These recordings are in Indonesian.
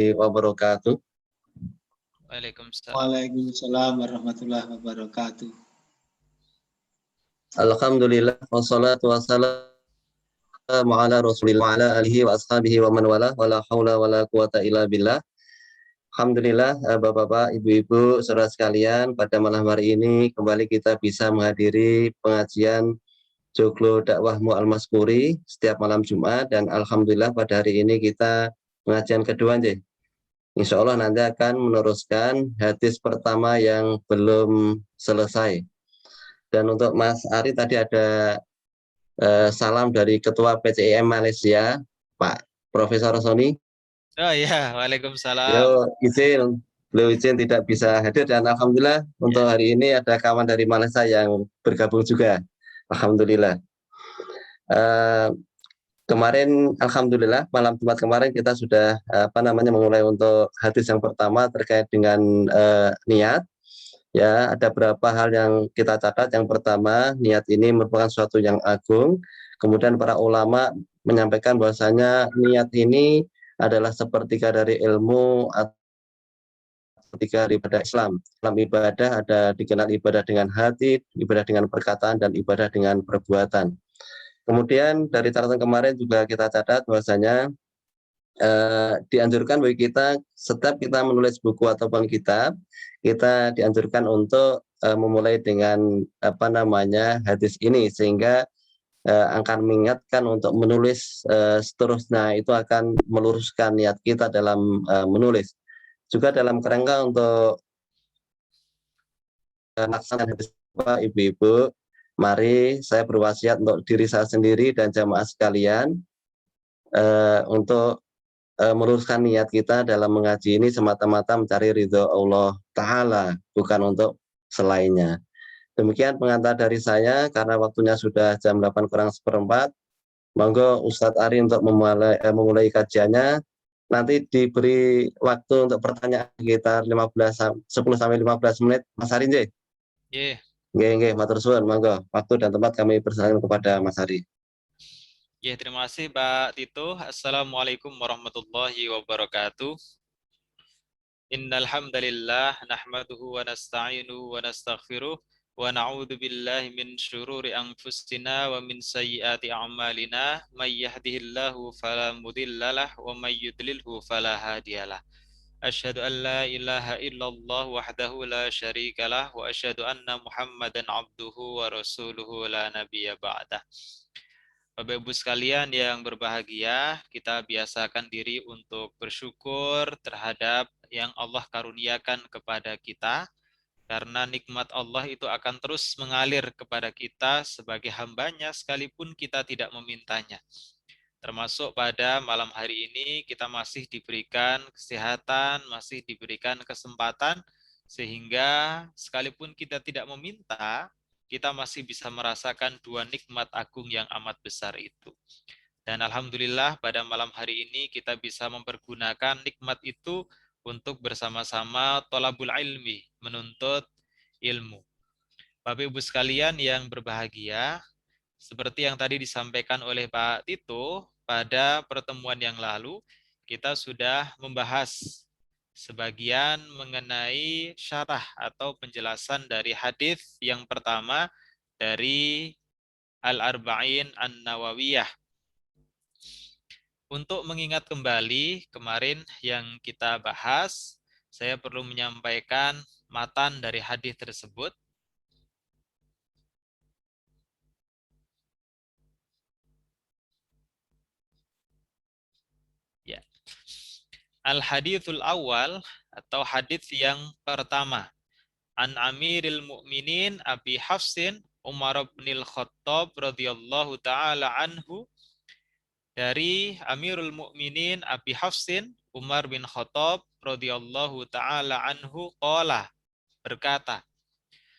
wabarakatuh. Waalaikumsalam. Waalaikumsalam warahmatullahi wabarakatuh. Alhamdulillah wassalatu wassalamu ala Rasulillah wa ala alihi wa ashabihi wa man wala wala haula wala quwata illa billah. Alhamdulillah, Bapak-bapak, Ibu-ibu, saudara sekalian, pada malam hari ini kembali kita bisa menghadiri pengajian Joglo Dakwah Mu'al Maskuri setiap malam Jumat, dan alhamdulillah pada hari ini kita pengajian kedua, insya Allah nanti akan meneruskan hadis pertama yang belum selesai. Dan untuk Mas Ari tadi ada salam dari Ketua PCIM Malaysia, Pak Profesor Sony. Oh iya, waalaikumsalam. Beliau izin tidak bisa hadir, dan alhamdulillah untuk hari ini ada kawan dari Malaysia yang bergabung juga. Alhamdulillah. Kemarin alhamdulillah malam Jumat kemarin kita sudah memulai untuk hadis yang pertama terkait dengan niat. Ya, ada beberapa hal yang kita catat. Yang pertama, niat ini merupakan suatu yang agung. Kemudian para ulama menyampaikan bahwasanya niat ini adalah sepertiga dari ilmu atau sepertiga ibadah Islam. Dalam ibadah ada dikenal ibadah dengan hati, ibadah dengan perkataan, dan ibadah dengan perbuatan. Kemudian dari catatan kemarin juga kita catat bahwasanya dianjurkan bagi kita setiap kita menulis buku ataupun kitab, kita dianjurkan untuk memulai dengan hadis ini, sehingga akan mengingatkan untuk menulis seterusnya. Itu akan meluruskan niat kita dalam menulis. Juga dalam kerangka untuk melaksanakan hadis, Ibu-ibu, mari saya berwasiat untuk diri saya sendiri dan jamaah sekalian untuk meluruskan niat kita dalam mengaji ini semata-mata mencari ridho Allah Ta'ala, bukan untuk selainnya. Demikian pengantar dari saya, karena waktunya sudah jam 8 kurang seperempat. Monggo Ustadz Ari untuk memulai kajiannya. Nanti diberi waktu untuk pertanyaan sekitar 10-15 menit. Mas Ari, nggih? Nggih, matur suwun, monggo. Waktu dan tempat kami persilakan kepada Mas Ari. Ya, terima kasih Pak Tito. Assalamualaikum warahmatullahi wabarakatuh. Innal hamdalillah nahmaduhu wa nasta'inuhu wa nastaghfiruh wa na'udzu billahi min syururi anfusina wa min sayyiati a'malina may yahdihillahu fala mudhillalah wa may yudlilhu fala hadiyalah. Asyhadu an la ilaha illallah wahdahu la syarikalah wa asyhadu anna Muhammadan abduhu wa rasuluhu la nabiyya ba'dah. Bapak Ibu sekalian yang berbahagia, kita biasakan diri untuk bersyukur terhadap yang Allah karuniakan kepada kita, karena nikmat Allah itu akan terus mengalir kepada kita sebagai hambanya sekalipun kita tidak memintanya. Termasuk pada malam hari ini kita masih diberikan kesehatan, masih diberikan kesempatan, sehingga sekalipun kita tidak meminta, kita masih bisa merasakan dua nikmat agung yang amat besar itu. Dan alhamdulillah pada malam hari ini kita bisa mempergunakan nikmat itu untuk bersama-sama thalabul ilmi, menuntut ilmu. Bapak Ibu sekalian yang berbahagia, seperti yang tadi disampaikan oleh Pak Tito, pada pertemuan yang lalu kita sudah membahas sebagian mengenai syarah atau penjelasan dari hadis yang pertama dari Al-Arba'in An-Nawawiyah. Untuk mengingat kembali kemarin yang kita bahas, saya perlu menyampaikan matan dari hadis tersebut. Ya. Al-hadithul awal atau hadits yang pertama. An Amiril Mukminin Abi Hafsin Umar bin Khattab radhiyallahu taala anhu, dari Amirul Mukminin Abi Hafsin Umar bin Khattab radhiyallahu taala anhu qala, berkata,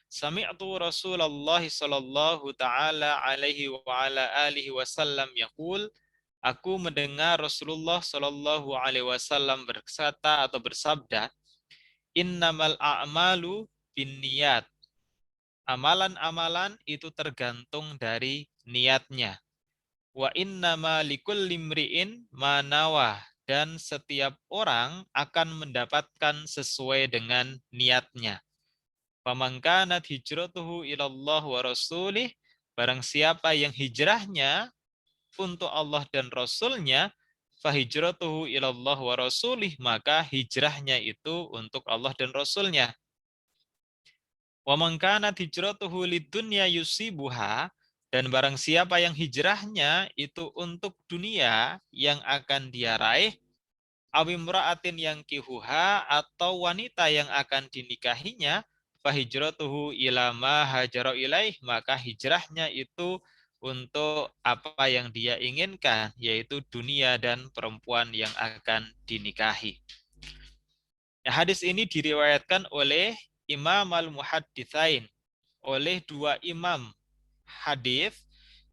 Sami'tu Rasulullah sallallahu taala alaihi wa ala alihi wasallam yaqul, aku mendengar Rasulullah sallallahu alaihi wasallam berkata atau bersabda, innamal a'malu binniyat. Amalan-amalan itu tergantung dari niatnya. Wa innama likulli imri'in ma nawa, dan setiap orang akan mendapatkan sesuai dengan niatnya. Faman kanat hijratuhu ilallah wa rasulih, barang siapa yang hijrahnya untuk Allah dan Rasulnya, fahijratuhu ilallah wa rasulih, maka hijrahnya itu untuk Allah dan Rasulnya. Wa man kanat hijratuhu lidunya yusibuha, dan barang siapa yang hijrahnya itu untuk dunia yang akan dia raih, awimra'atin yang kihuha, atau wanita yang akan dinikahinya, fahijratuhu ila ma hajara ilaih, maka hijrahnya itu untuk apa yang dia inginkan, yaitu dunia dan perempuan yang akan dinikahi. Nah, hadis ini diriwayatkan oleh Imam al-Muhadditsain, oleh dua imam hadis,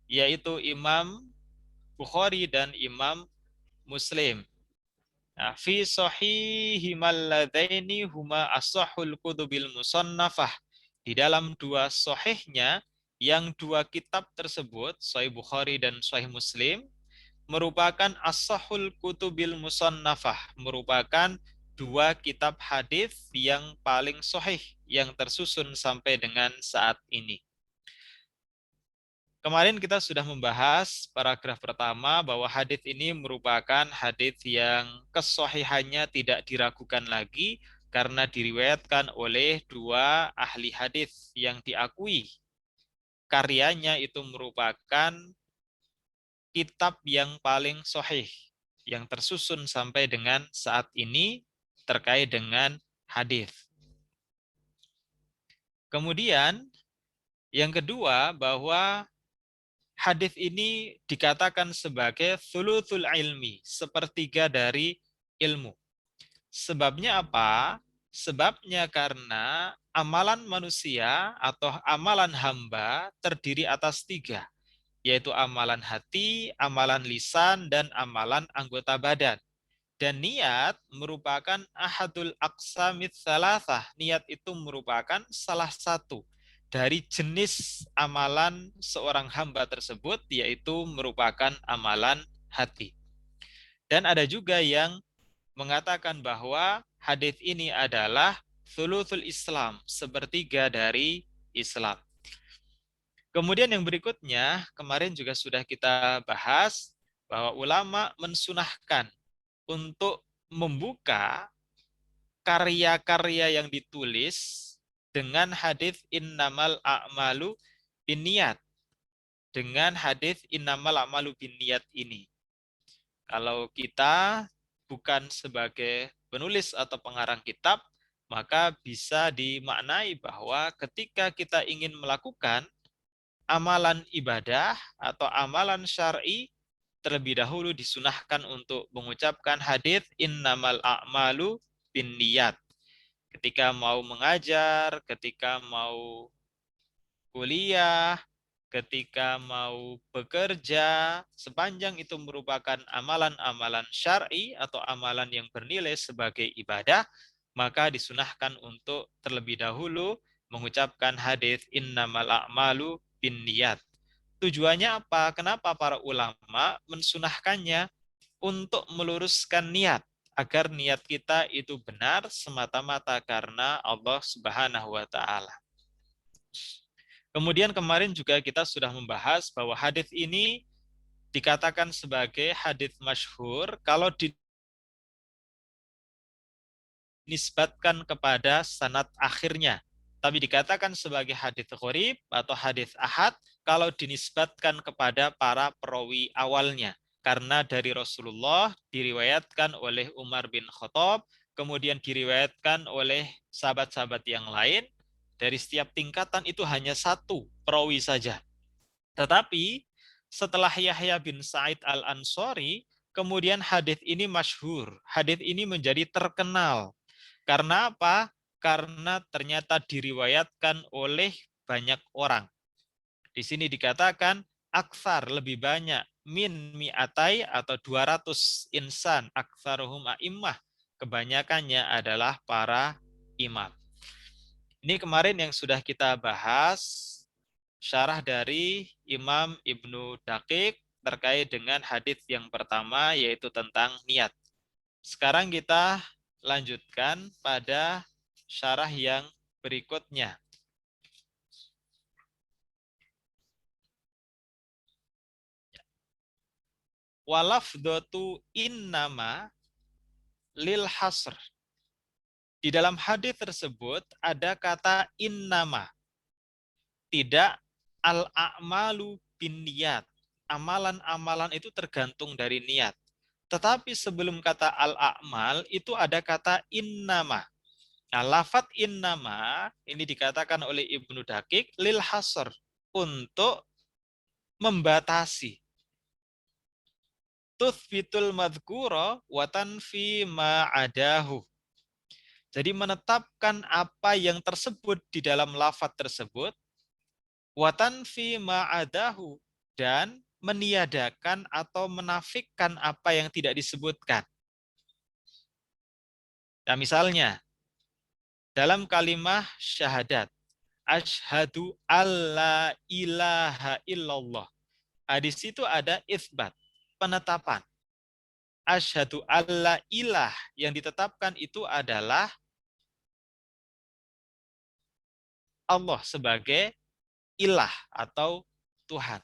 yaitu Imam Bukhari dan Imam Muslim. Nah, fi sahihimal ladaini huma as-sahhul kutubil musannafah. Di dalam dua sahihnya, yang dua kitab tersebut, Sahih Bukhari dan Sahih Muslim, merupakan as-sahhul kutubil musannafah, merupakan dua kitab hadis yang paling sahih yang tersusun sampai dengan saat ini. Kemarin kita sudah membahas paragraf pertama bahwa hadis ini merupakan hadis yang kesahihannya tidak diragukan lagi karena diriwayatkan oleh dua ahli hadis yang diakui karyanya itu merupakan kitab yang paling sahih yang tersusun sampai dengan saat ini terkait dengan hadis. Kemudian yang kedua, bahwa hadis ini dikatakan sebagai thuluthul ilmi, sepertiga dari ilmu. Sebabnya apa? Sebabnya karena amalan manusia atau amalan hamba terdiri atas tiga, yaitu amalan hati, amalan lisan, dan amalan anggota badan. Dan niat merupakan ahadul aqsamit salasah. Niat itu merupakan salah satu dari jenis amalan seorang hamba tersebut, yaitu merupakan amalan hati. Dan ada juga yang mengatakan bahwa hadis ini adalah thuluthul Islam, sepertiga dari Islam. Kemudian yang berikutnya, kemarin juga sudah kita bahas bahwa ulama mensunahkan untuk membuka karya-karya yang ditulis dengan hadis innamal a'malu binniyat, dengan hadis innamal a'malu binniyat ini. Kalau kita bukan sebagai penulis atau pengarang kitab, maka bisa dimaknai bahwa ketika kita ingin melakukan amalan ibadah atau amalan syar'i, terlebih dahulu disunahkan untuk mengucapkan hadis innamal a'malu binniyat. Ketika mau mengajar, ketika mau kuliah, ketika mau bekerja, sepanjang itu merupakan amalan-amalan syar'i atau amalan yang bernilai sebagai ibadah, maka disunahkan untuk terlebih dahulu mengucapkan hadis innamal a'malu binniyat. Tujuannya apa? Kenapa para ulama mensunahkannya? Untuk meluruskan niat, agar niat kita itu benar semata-mata karena Allah Subhanahu wa taala. Kemudian kemarin juga kita sudah membahas bahwa hadis ini dikatakan sebagai hadis masyhur kalau dinisbatkan kepada sanad akhirnya. Tapi dikatakan sebagai hadis gharib atau hadis ahad kalau dinisbatkan kepada para perawi awalnya. Karena dari Rasulullah diriwayatkan oleh Umar bin Khattab, kemudian diriwayatkan oleh sahabat-sahabat yang lain, dari setiap tingkatan itu hanya satu perawi saja. Tetapi setelah Yahya bin Sa'id al-Ansari, kemudian hadis ini masyhur, hadis ini menjadi terkenal. Karena apa? Karena ternyata diriwayatkan oleh banyak orang. Di sini dikatakan aksar, lebih banyak, min mi'atai atau 200 insan, aksaruhum a'immah, kebanyakannya adalah para imam. Ini kemarin yang sudah kita bahas, syarah dari Imam Ibnu Daqiq terkait dengan hadis yang pertama, yaitu tentang niat. Sekarang kita lanjutkan pada syarah yang berikutnya. Walafdhatu innama lil hasr. Di dalam hadis tersebut ada kata innama. Tidak al-a'malu binniyat. Amalan-amalan itu tergantung dari niat. Tetapi sebelum kata al-a'mal itu ada kata innama. Nah, lafat innama ini dikatakan oleh Ibnu Dakik lil hasr, untuk membatasi. Tuthbitul madhkura wa tanfi ma'adahu. Jadi menetapkan apa yang tersebut di dalam lafat tersebut, wa tanfi ma'adahu, dan meniadakan atau menafikkan apa yang tidak disebutkan. Nah, misalnya dalam kalimah syahadat, asyhadu alla ilaha illallah. Di situ ada itsbat, penetapan. Asyhadu alla ilah, yang ditetapkan itu adalah Allah sebagai ilah atau Tuhan.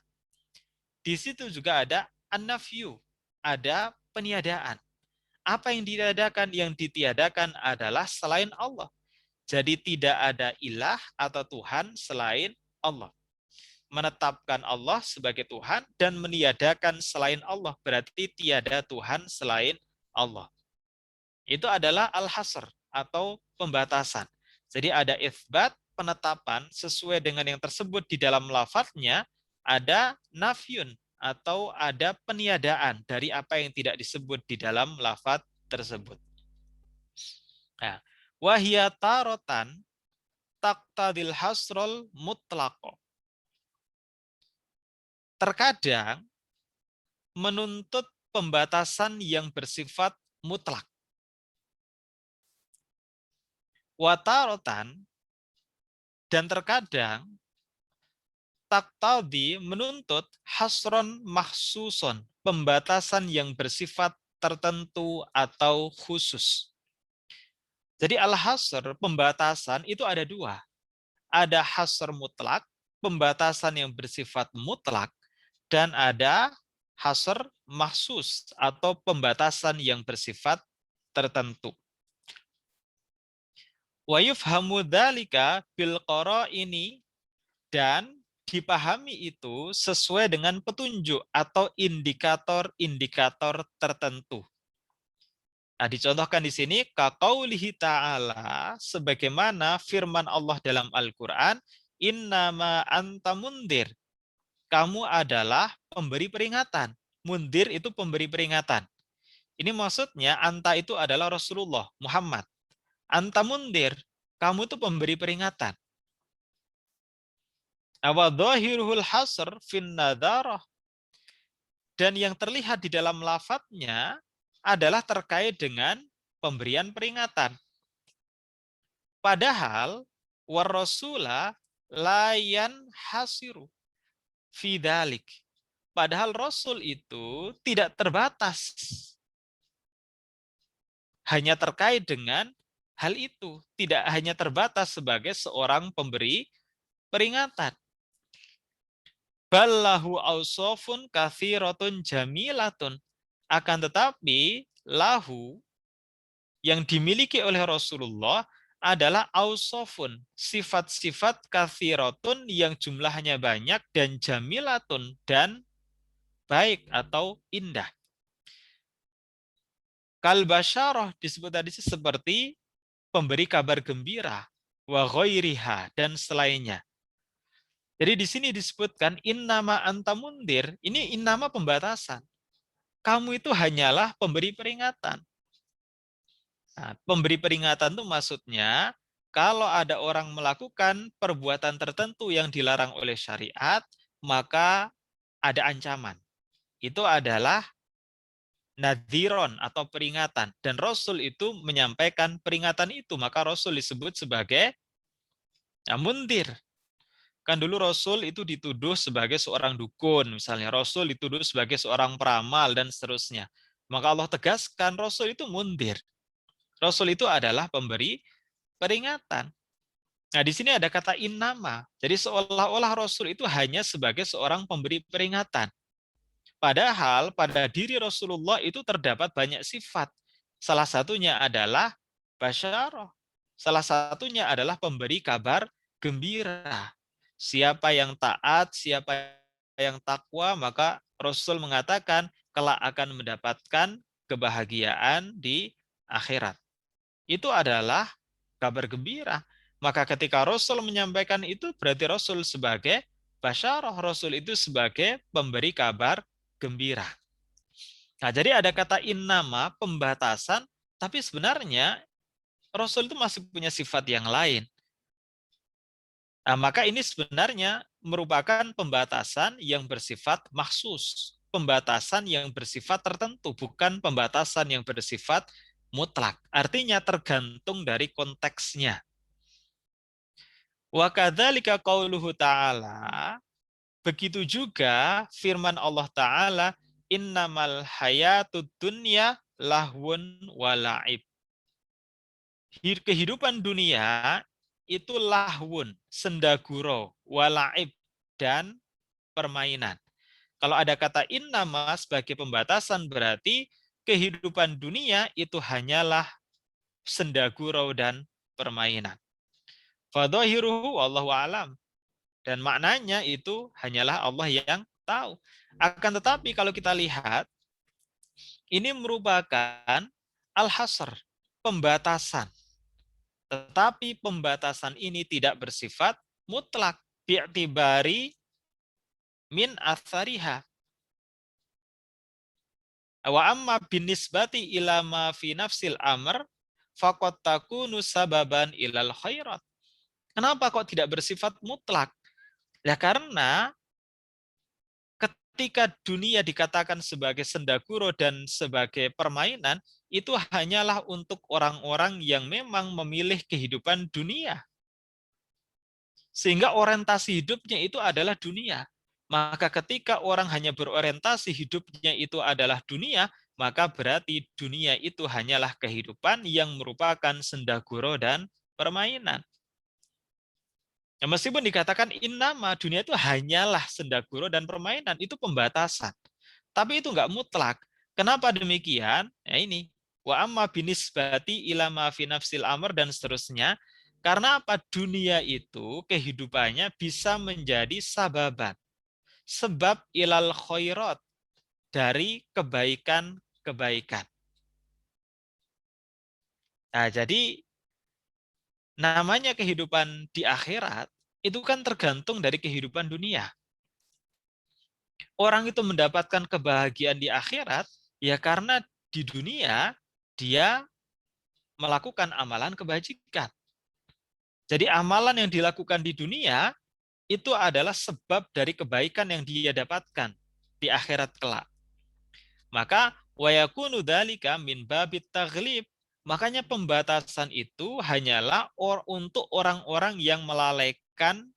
Di situ juga ada an-nafyu, ada peniadaan. Apa yang ditiadakan? Yang ditiadakan adalah selain Allah. Jadi tidak ada ilah atau Tuhan selain Allah. Menetapkan Allah sebagai Tuhan dan meniadakan selain Allah, berarti tiada Tuhan selain Allah. Itu adalah al-hasr atau pembatasan. Jadi ada itsbat, penetapan sesuai dengan yang tersebut di dalam lafadznya, ada nafyun atau ada peniadaan dari apa yang tidak disebut di dalam lafadz tersebut. Nah, wahia tarotan taqtadil hasrul mutlaqo. Terkadang menuntut pembatasan yang bersifat mutlak. Watarotan, dan terkadang taktadi menuntut hasron mahsuson, pembatasan yang bersifat tertentu atau khusus. Jadi al-hasr, pembatasan itu ada dua. Ada hasr mutlak, pembatasan yang bersifat mutlak, dan ada hasr mahsus atau pembatasan yang bersifat tertentu. Wa yufhamu dzalika bil qara'ini, dan dipahami itu sesuai dengan petunjuk atau indikator-indikator tertentu. Nah, dicontohkan di sini kaqaulihi ta'ala, sebagaimana firman Allah dalam Al-Qur'an, innama anta mundir. Kamu adalah pemberi peringatan. Mundir itu pemberi peringatan. Ini maksudnya anta itu adalah Rasulullah Muhammad. Anta mundir, kamu itu pemberi peringatan. Awadzahiruhul hasr fin nadharah. Dan yang terlihat di dalam lafadznya adalah terkait dengan pemberian peringatan. Padahal warrasula layan hasiru fidalik. Padahal Rasul itu tidak terbatas hanya terkait dengan hal itu. Tidak hanya terbatas sebagai seorang pemberi peringatan. Ballahu ausofun kathiratun jamilatun. Akan tetapi, lahu, yang dimiliki oleh Rasulullah adalah ausofun, sifat-sifat kathiratun yang jumlahnya banyak, dan jamilatun, dan baik atau indah. Kal basyarah disebut tadi seperti pemberi kabar gembira, wa ghairiha, dan selainnya. Jadi di sini disebutkan innama anta mundir, ini innama pembatasan. Kamu itu hanyalah pemberi peringatan. Nah, pemberi peringatan itu maksudnya kalau ada orang melakukan perbuatan tertentu yang dilarang oleh syariat, maka ada ancaman. Itu adalah nadhiron atau peringatan. Dan Rasul itu menyampaikan peringatan itu, maka Rasul disebut sebagai mundir. Kan dulu Rasul itu dituduh sebagai seorang dukun, misalnya Rasul dituduh sebagai seorang peramal, dan seterusnya. Maka Allah tegaskan Rasul itu mundir. Rasul itu adalah pemberi peringatan. Nah, di sini ada kata innama. Jadi seolah-olah Rasul itu hanya sebagai seorang pemberi peringatan. Padahal pada diri Rasulullah itu terdapat banyak sifat. Salah satunya adalah basyarah. Salah satunya adalah pemberi kabar gembira. Siapa yang taat, siapa yang takwa, maka Rasul mengatakan kelak akan mendapatkan kebahagiaan di akhirat. Itu adalah kabar gembira. Maka ketika Rasul menyampaikan itu, berarti Rasul sebagai basyarah, Rasul itu sebagai pemberi kabar gembira. Nah, jadi ada kata innama, pembatasan, tapi sebenarnya Rasul itu masih punya sifat yang lain. Nah, maka ini sebenarnya merupakan pembatasan yang bersifat maksus, pembatasan yang bersifat tertentu, bukan pembatasan yang bersifat mutlak. Artinya tergantung dari konteksnya. Wa kadzalika qauluhu ta'ala, begitu juga firman Allah Ta'ala, innamal hayatud dunya lahwun wa la'ib. Kehidupan dunia itu lahwun, sendaguro, wa la'ib, dan permainan. Kalau ada kata innama sebagai pembatasan, berarti kehidupan dunia itu hanyalah sendagurau dan permainan. Fadhahiruhu wallahu alam. Dan maknanya itu hanyalah Allah yang tahu. Akan tetapi kalau kita lihat, ini merupakan al-hasr, pembatasan. Tetapi pembatasan ini tidak bersifat mutlak, bi'tibari min athariha. Wa amma binisbati ila ma fi nafsil amr, faqad takunu sababan ilal khairat. Kenapa kok tidak bersifat mutlak? Ya karena ketika dunia dikatakan sebagai sendaguro dan sebagai permainan, itu hanyalah untuk orang-orang yang memang memilih kehidupan dunia. Sehingga orientasi hidupnya itu adalah dunia. Maka ketika orang hanya berorientasi hidupnya itu adalah dunia, maka berarti dunia itu hanyalah kehidupan yang merupakan sendaguro dan permainan. Ya, meskipun dikatakan innama, dunia itu hanyalah sendaguro dan permainan, itu pembatasan. Tapi itu enggak mutlak. Kenapa demikian? Ya ini, wa amma binisbati ila ma fi nafsil amr dan seterusnya. Karena apa? Dunia itu kehidupannya bisa menjadi sababan. Sebab ilal khairat, dari kebaikan-kebaikan. Nah, jadi namanya kehidupan di akhirat itu kan tergantung dari kehidupan dunia. Orang itu mendapatkan kebahagiaan di akhirat ya karena di dunia dia melakukan amalan kebajikan. Jadi amalan yang dilakukan di dunia itu adalah sebab dari kebaikan yang dia dapatkan di akhirat kelak. Maka wa yakunu dzalika min babit taghlib. Makanya pembatasan itu hanyalah untuk orang-orang yang melalaikan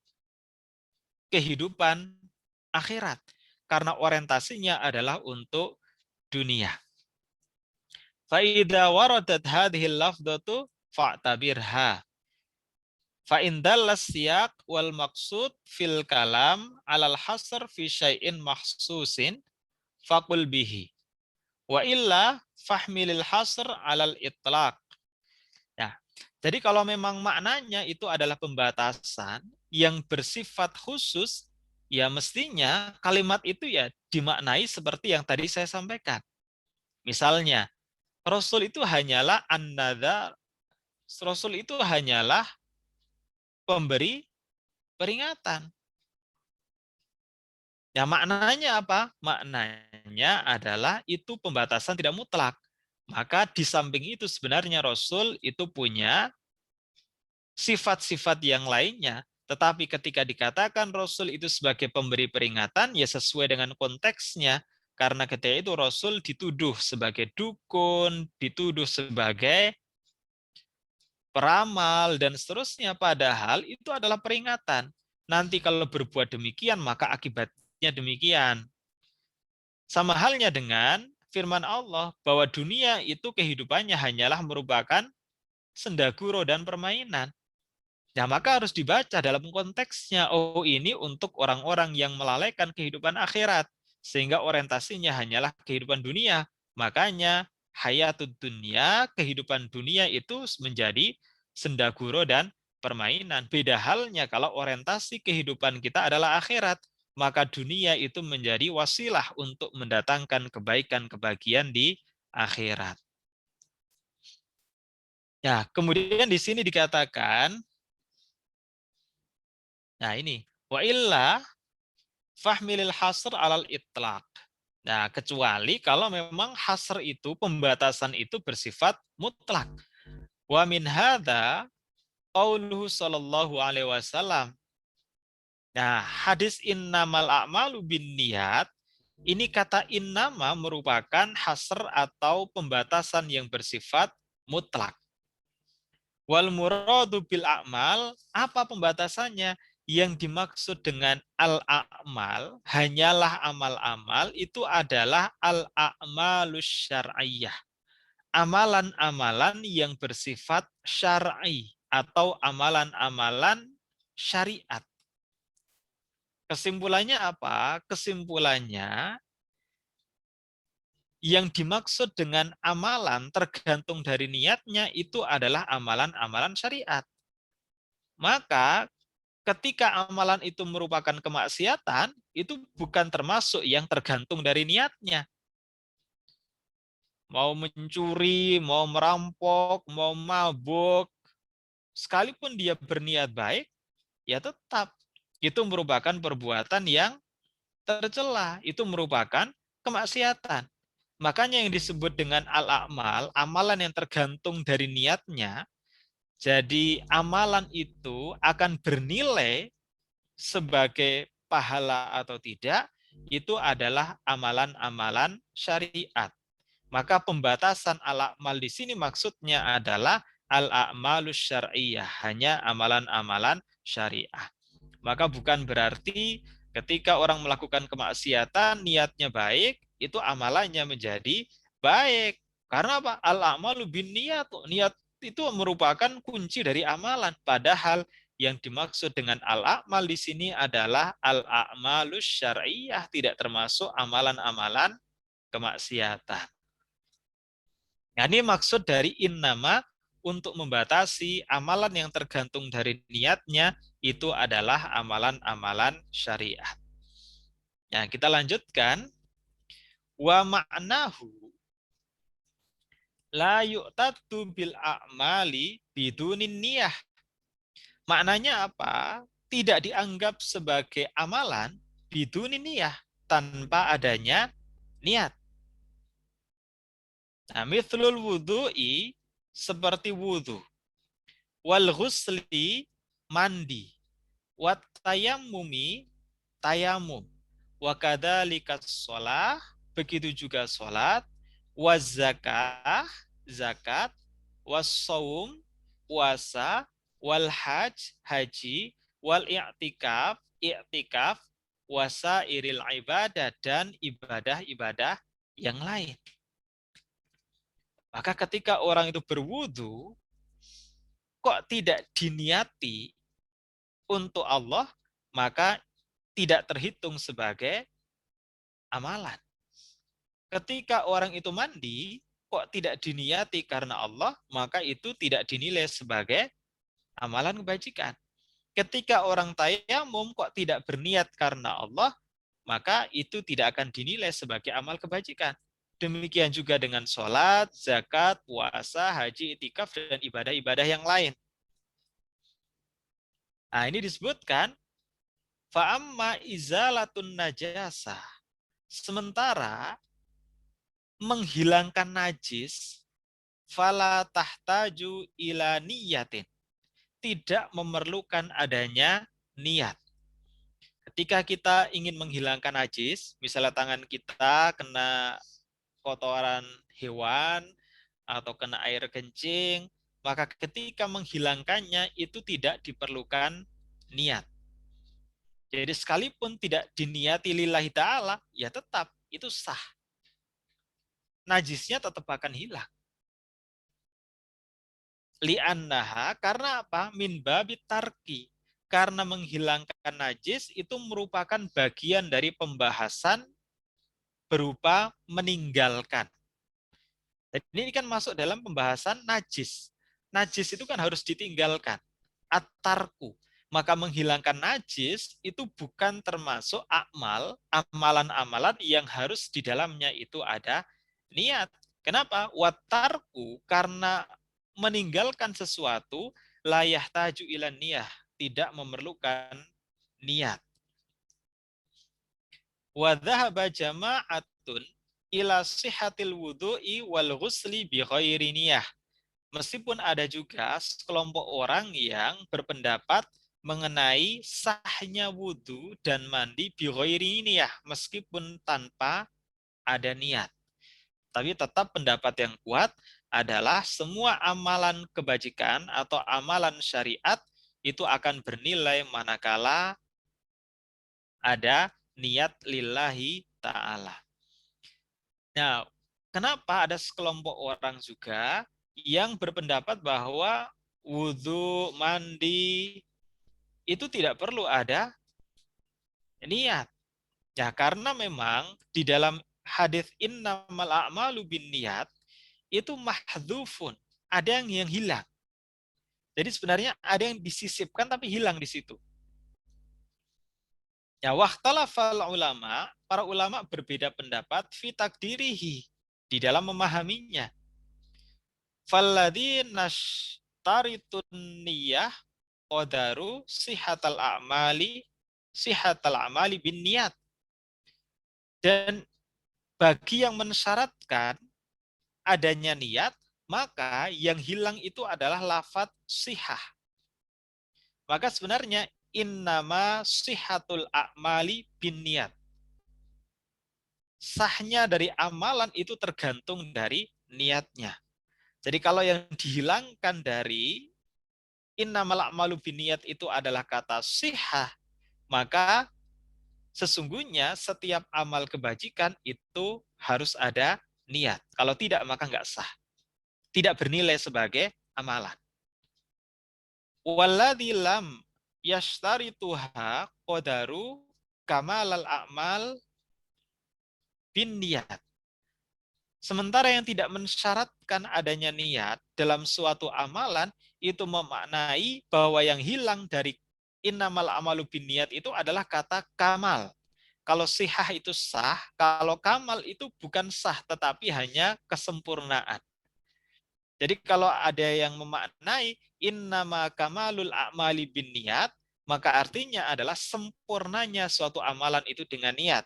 kehidupan akhirat. Karena orientasinya adalah untuk dunia. Fa'idha waradat hadhil lafdatu fa'tabirha. Fa'in dallas siyak wal maksud fil kalam alal hasr fi syai'in mahsusin faqul bihi. Wa illa fahmilil hasr alal itlaq. Nah, jadi kalau memang maknanya itu adalah pembatasan yang bersifat khusus, ya mestinya kalimat itu ya dimaknai seperti yang tadi saya sampaikan. Misalnya, Rasul itu hanyalah an-nadhar, Rasul itu hanyalah pemberi peringatan. Ya maknanya apa? Maknanya adalah itu pembatasan tidak mutlak. Maka di samping itu sebenarnya Rasul itu punya sifat-sifat yang lainnya. Tetapi ketika dikatakan Rasul itu sebagai pemberi peringatan, ya sesuai dengan konteksnya. Karena ketika itu Rasul dituduh sebagai dukun, dituduh sebagai peramal, dan seterusnya. Padahal itu adalah peringatan. Nanti kalau berbuat demikian, maka akibatnya demikian. Sama halnya dengan firman Allah bahwa dunia itu kehidupannya hanyalah merupakan sendaguro dan permainan. Nah, maka harus dibaca dalam konteksnya. Oh, ini untuk orang-orang yang melalaikan kehidupan akhirat. Sehingga orientasinya hanyalah kehidupan dunia. Makanya hayatud dunia, kehidupan dunia itu menjadi sendaguro dan permainan. Beda halnya kalau orientasi kehidupan kita adalah akhirat. Maka dunia itu menjadi wasilah untuk mendatangkan kebaikan-kebahagiaan di akhirat. Ya, kemudian di sini dikatakan, nah ini, wa illa fahmilil hasr alal itlaq. Nah, kecuali kalau memang hasr itu, pembatasan itu bersifat mutlak. Wa min hadza qauluhu sallallahu alaihi wasallam. Nah, hadis innamal a'malu binniyat, ini kata innama merupakan hasr atau pembatasan yang bersifat mutlak. Wal muradu bil a'mal, apa pembatasannya? Yang dimaksud dengan al-a'mal, hanyalah amal-amal, itu adalah al-a'malus syar'iyyah. Amalan-amalan yang bersifat syar'i atau amalan-amalan syariat. Kesimpulannya apa? Kesimpulannya, yang dimaksud dengan amalan tergantung dari niatnya itu adalah amalan-amalan syariat. Maka ketika amalan itu merupakan kemaksiatan, itu bukan termasuk yang tergantung dari niatnya. Mau mencuri, mau merampok, mau mabuk, sekalipun dia berniat baik, ya tetap itu merupakan perbuatan yang tercela, itu merupakan kemaksiatan. Makanya yang disebut dengan al-a'mal, amalan yang tergantung dari niatnya, jadi amalan itu akan bernilai sebagai pahala atau tidak, itu adalah amalan-amalan syariat. Maka pembatasan al-a'mal di sini maksudnya adalah al-a'malus syar'iyah, hanya amalan-amalan syariah. Maka bukan berarti ketika orang melakukan kemaksiatan, niatnya baik, itu amalannya menjadi baik. Karena apa? Al-a'malu binniyat. Niat itu merupakan kunci dari amalan. Padahal yang dimaksud dengan al-a'mal di sini adalah al-a'malus syar'iyah, tidak termasuk amalan-amalan kemaksiatan. Nah, ini maksud dari innama, untuk membatasi amalan yang tergantung dari niatnya itu adalah amalan-amalan syariat. Ya, kita lanjutkan. Wa ma'nahu la yu'tadu bil a'mali bidunin niyah. Maknanya apa? Tidak dianggap sebagai amalan bidunin niyah, tanpa adanya niat. Nah, mithlul wudu'i, seperti wudu. Wal ghusli, mandi. Wat tayammumi, tayamum. Wa kadzalika shalah, begitu juga salat. Waz zakah, zakat. Was shaum, puasa. Wal hajj, haji. Wal i'tikaf, i'tikaf. Wasairil ibadah, dan ibadah-ibadah yang lain. Maka ketika orang itu berwudu, kok tidak diniati untuk Allah, maka tidak terhitung sebagai amalan. Ketika orang itu mandi, kok tidak diniati karena Allah, maka itu tidak dinilai sebagai amalan kebajikan. Ketika orang tayamum kok tidak berniat karena Allah, maka itu tidak akan dinilai sebagai amal kebajikan. Demikian juga dengan sholat, zakat, puasa, haji, itikaf, dan ibadah-ibadah yang lain. Nah, ini disebutkan, fa'amma izalatun najasah. Sementara menghilangkan najis, fala tahtaju ila niyatin. Tidak memerlukan adanya niat. Ketika kita ingin menghilangkan najis, misalnya tangan kita kena kotoran hewan atau kena air kencing, maka ketika menghilangkannya itu tidak diperlukan niat. Jadi sekalipun tidak diniati lillahi ta'ala, ya tetap itu sah. najisnya tetap akan hilang. Li'annaha, karena apa? Min babit tarki. Karena menghilangkan najis itu merupakan bagian dari pembahasan berupa meninggalkan. Jadi ini kan masuk dalam pembahasan najis. Najis itu kan harus ditinggalkan. At-tarku. Maka menghilangkan najis itu bukan termasuk amalan-amalan yang harus di dalamnya itu ada niat. Kenapa? Watarku, karena meninggalkan sesuatu layah taju ilan niyah, tidak memerlukan niat. Wa dhahaba jama'atun ila sihhatil wudu'i wal ghusli bi ghairi niyah. Meskipun ada juga sekelompok orang yang berpendapat mengenai sahnya wudhu dan mandi bi ghairi niyah, meskipun tanpa ada niat. Tapi tetap pendapat yang kuat adalah semua amalan kebajikan atau amalan syariat itu akan bernilai manakala ada niat lillahi ta'ala. Nah, kenapa ada sekelompok orang juga yang berpendapat bahwa wudhu, mandi, itu tidak perlu ada niat. Ya, karena memang di dalam hadis innamal a'malu bin niat, itu mahdzufun, ada yang hilang. Jadi sebenarnya ada yang disisipkan tapi hilang di situ. Ya, wahtalafal ulama, para ulama berbeda pendapat fi takdirihi, di dalam memahaminya. Falladzi nashtaritun niyah qadaru sihatal a'mali bin niat. Dan bagi yang mensyaratkan adanya niat, maka yang hilang itu adalah lafadz sihah. Maka sebenarnya innama sihatul a'mali bin niat. Sahnya dari amalan itu tergantung dari niatnya. Jadi kalau yang dihilangkan dari innamal a'malu bin niat itu adalah kata sihah, maka sesungguhnya setiap amal kebajikan itu harus ada niat. Kalau tidak, maka nggak sah. Tidak bernilai sebagai amalan. Walladzi lam yashtarituha qadaru kamalal a'mal bin niat. Sementara yang tidak mensyaratkan adanya niat dalam suatu amalan, itu memaknai bahwa yang hilang dari innamal amalu bin niat itu adalah kata kamal. Kalau sihah itu sah, kalau kamal itu bukan sah, tetapi hanya kesempurnaan. Jadi kalau ada yang memaknai innama kamalul a'mali bin niat, maka artinya adalah sempurnanya suatu amalan itu dengan niat.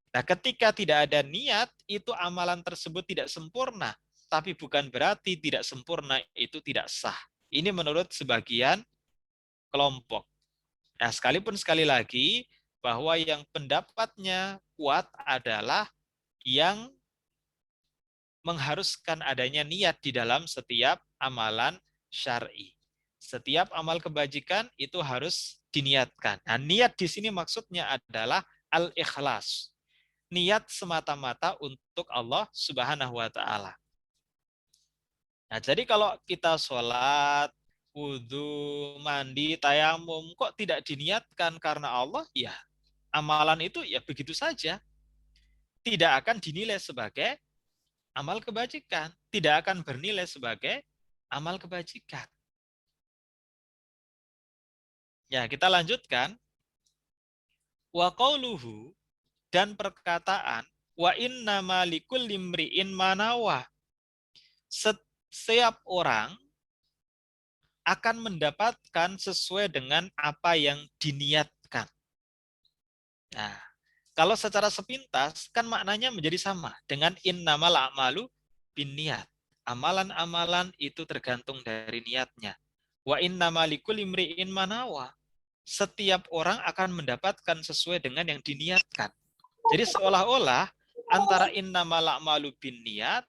Nah, ketika tidak ada niat, itu amalan tersebut tidak sempurna. Tapi bukan berarti tidak sempurna itu tidak sah. Ini menurut sebagian kelompok. Nah, sekalipun sekali lagi, bahwa yang pendapatnya kuat adalah yang mengharuskan adanya niat di dalam setiap amalan syar'i. Setiap amal kebajikan itu harus diniatkan. Nah, niat di sini maksudnya adalah al-ikhlas. Niat semata-mata untuk Allah Subhanahu wa taala. Nah, jadi kalau kita sholat, wudhu, mandi, tayamum, kok tidak diniatkan karena Allah? Ya, amalan itu ya begitu saja. Tidak akan dinilai sebagai amal kebajikan. Tidak akan bernilai sebagai amal kebajikan. Ya, kita lanjutkan. Wa qauluhu, dan perkataan wa innama likulli imri'in manawa. Setiap orang akan mendapatkan sesuai dengan apa yang diniatkan. Nah, kalau secara sepintas kan maknanya menjadi sama dengan innamal a'malu binniyat. Amalan-amalan itu tergantung dari niatnya. Wa innama likulli imri'in manawa. Setiap orang akan mendapatkan sesuai dengan yang diniatkan. Jadi seolah-olah antara innamal a'malu binniyat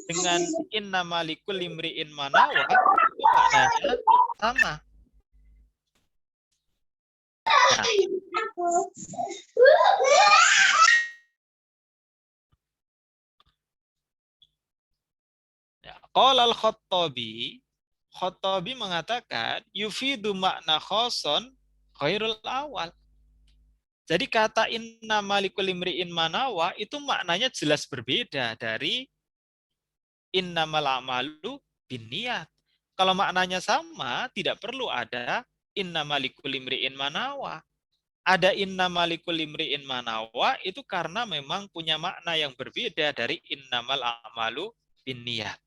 dengan innama likulli imri'in manawa itu maknanya sama. Nah, Qala al-Khattabi, Khattabi mengatakan yufidu makna khoson khairul awal. Jadi kata inna malikul imri'in manawa itu maknanya jelas berbeda dari innamal a'malu binniyat. Kalau maknanya sama, tidak perlu ada inna malikul imri'in manawa. Ada inna malikul imri'in manawa itu karena memang punya makna yang berbeda dari innamal a'malu binniyat.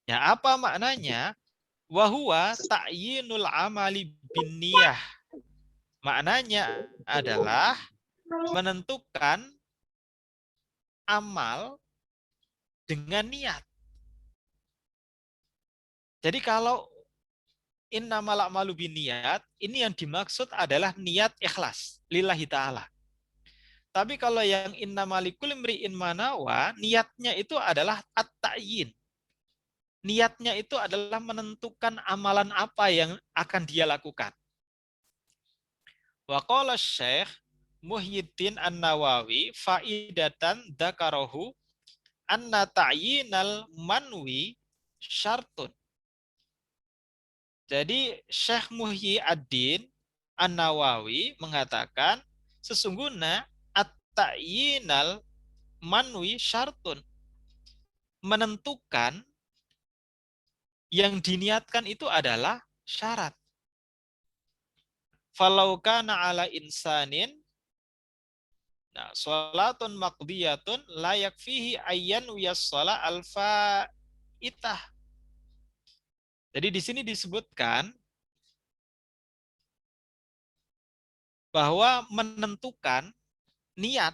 Ya, apa maknanya? Wahuwa ta'yinul amali binniyah. Maknanya adalah menentukan amal dengan niat. Jadi kalau innamal a'malu binniyat, ini yang dimaksud adalah niat ikhlas lillahi ta'ala. Tapi kalau yang innamalikul imri'in manawa, niatnya itu adalah at-ta'yin. Niatnya itu adalah menentukan amalan apa yang akan dia lakukan. Wa qala Syekh Muhyiddin An-Nawawi faidatan dzakarahu anna ta'yinal manwi syartun. Jadi Syekh Muhyiddin An-Nawawi mengatakan sesungguhnya at-ta'yinal manwi syartun. Menentukan yang diniatkan itu adalah syarat. Falau kana ala insanin salatun maqdiyatun la yakfihi ayyan wiyas-shalah al-faitah. Jadi di sini disebutkan bahwa menentukan niat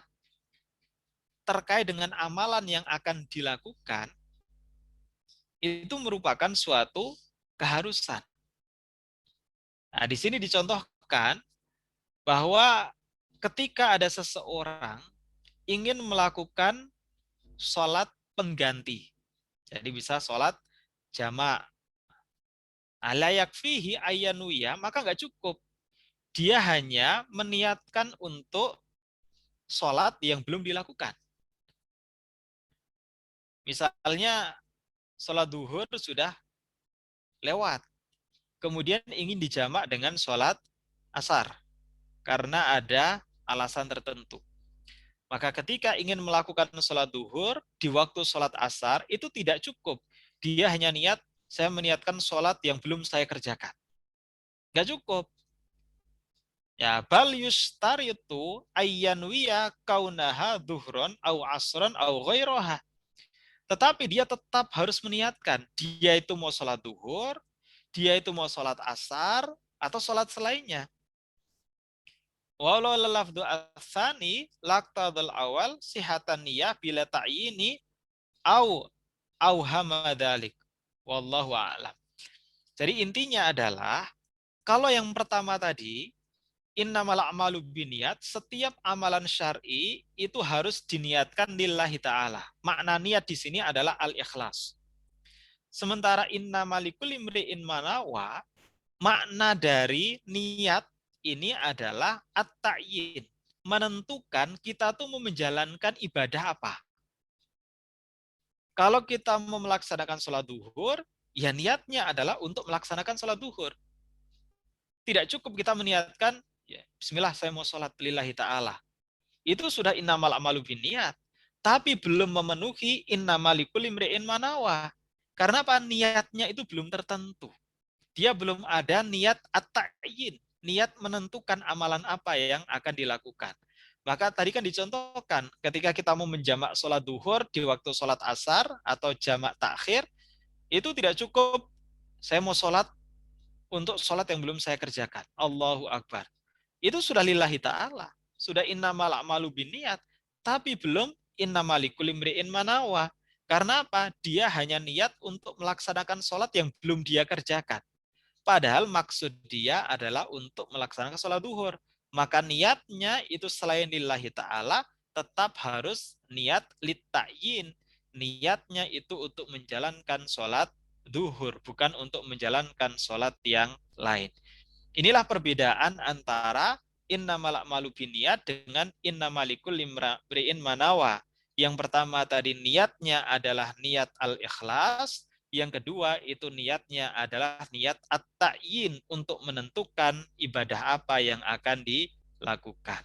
terkait dengan amalan yang akan dilakukan itu merupakan suatu keharusan. Nah, di sini dicontohkan bahwa ketika ada seseorang ingin melakukan sholat pengganti, jadi bisa sholat jamak, la yakfihi ayyanuya, maka nggak cukup. Dia hanya meniatkan untuk sholat yang belum dilakukan. Misalnya sholat duhur sudah lewat, kemudian ingin dijamak dengan sholat asar karena ada alasan tertentu. Maka ketika ingin melakukan sholat duhur di waktu sholat asar itu tidak cukup. Dia hanya niat, saya meniatkan sholat yang belum saya kerjakan. Nggak cukup. Ya, bal yustaritu ayyanwiya kaunaha duhron au asron au ghairaha. Tetapi dia tetap harus meniatkan, dia itu mau sholat duhur, dia itu mau sholat asar, atau sholat selainnya. Walau lafdu asani laqtadul awal sihatan niyah bila ta'yini au hamadalik. Wallahu a'lam. Jadi intinya adalah, kalau yang pertama tadi, innamal a'malu binniyat, setiap amalan syar'i itu harus diniatkan lillahi ta'ala. Makna niat di sini adalah al-ikhlas. Sementara innamalikul imri'in manawa, makna dari niat ini adalah at-ta'yin. Menentukan kita tuh mau menjalankan ibadah apa. Kalau kita mau melaksanakan sholat duhur, ya niatnya adalah untuk melaksanakan sholat duhur. Tidak cukup kita meniatkan, ya, bismillah saya mau sholat lillahi ta'ala. Itu sudah innamal a'malu binniyat. Tapi belum memenuhi innamalikul imri'in manawa. Karena apa? Niatnya itu belum tertentu. Dia belum ada niat at-ta'yin. Niat menentukan amalan apa yang akan dilakukan. Maka tadi kan dicontohkan, ketika kita mau menjamak sholat duhur di waktu sholat asar atau jamak takhir, itu tidak cukup, saya mau sholat untuk sholat yang belum saya kerjakan. Allahu Akbar. Itu sudah lillahi ta'ala. Sudah innamal a'malu binniyat. Tapi belum innamalikul imri'in manawa. Karena apa? Dia hanya niat untuk melaksanakan sholat yang belum dia kerjakan. Padahal maksud dia adalah untuk melaksanakan sholat duhur. Maka niatnya itu selain lillahi ta'ala, tetap harus niat lit-ta'yin. Niatnya itu untuk menjalankan sholat duhur, bukan untuk menjalankan sholat yang lain. Inilah perbedaan antara innamal a'malu binniyat dengan innamalikul imri'in manawa. Yang pertama tadi niatnya adalah niat al-ikhlas, Yang kedua, itu niatnya adalah niat at-ta'yin untuk menentukan ibadah apa yang akan dilakukan.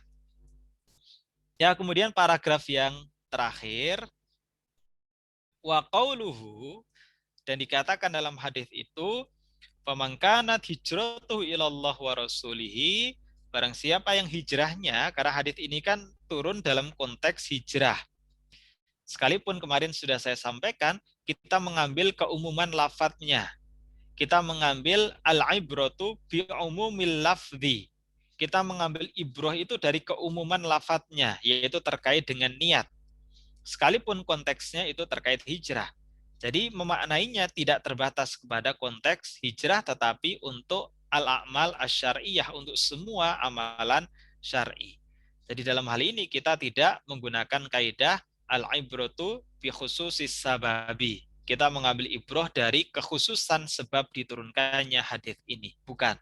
Ya, kemudian paragraf yang terakhir, wa qauluhu, dan dikatakan dalam hadis itu, faman kanat hijratuhu ilallah wa rasulihi, barang siapa yang hijrahnya, karena hadis ini kan turun dalam konteks hijrah. Sekalipun kemarin sudah saya sampaikan, kita mengambil keumuman lafadznya. Kita mengambil al-ibratu bi umumil lafzi. Kita mengambil ibroh itu dari keumuman lafadznya, yaitu terkait dengan niat. Sekalipun konteksnya itu terkait hijrah. Jadi memaknainya tidak terbatas kepada konteks hijrah, tetapi untuk al-a'mal asy-syar'iyyah, untuk semua amalan syar'i. Jadi dalam hal ini kita tidak menggunakan kaidah al-ibratu bi khususis sababi. Kita mengambil ibroh dari kekhususan sebab diturunkannya hadis ini. Bukan.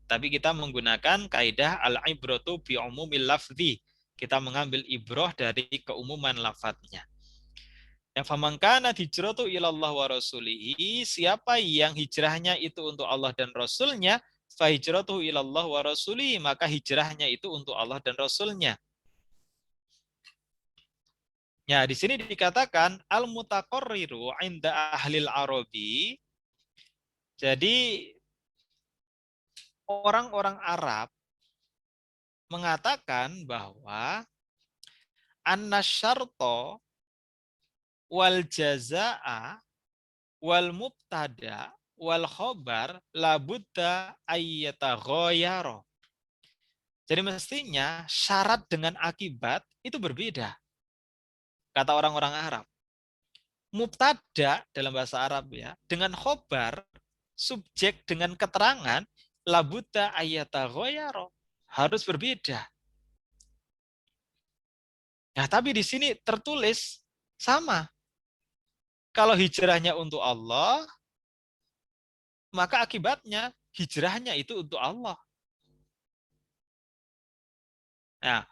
Tapi kita menggunakan kaidah al-ibratu bi umumil lafzi. Kita mengambil ibroh dari keumuman lafadznya. Yang faman kana hijratu ilallah wa rasulihi, siapa yang hijrahnya itu untuk Allah dan Rasulnya, fa hijratuhu ilallah wa rasulihi, maka hijrahnya itu untuk Allah dan Rasulnya. Ya, di sini dikatakan al-mutaqarriru 'inda ahlil arabi. Jadi orang-orang Arab mengatakan bahwa annasyarta wal jazaa wal mubtada wal khobar labudda ayyataghayyara. Jadi mestinya syarat dengan akibat itu berbeda. Kata orang-orang Arab. Mubtada dalam bahasa Arab ya, dengan khobar, subjek dengan keterangan, labudda ayyataghayyara, harus berbeda. Nah, tapi di sini tertulis sama. Kalau hijrahnya untuk Allah, maka akibatnya hijrahnya itu untuk Allah. Nah,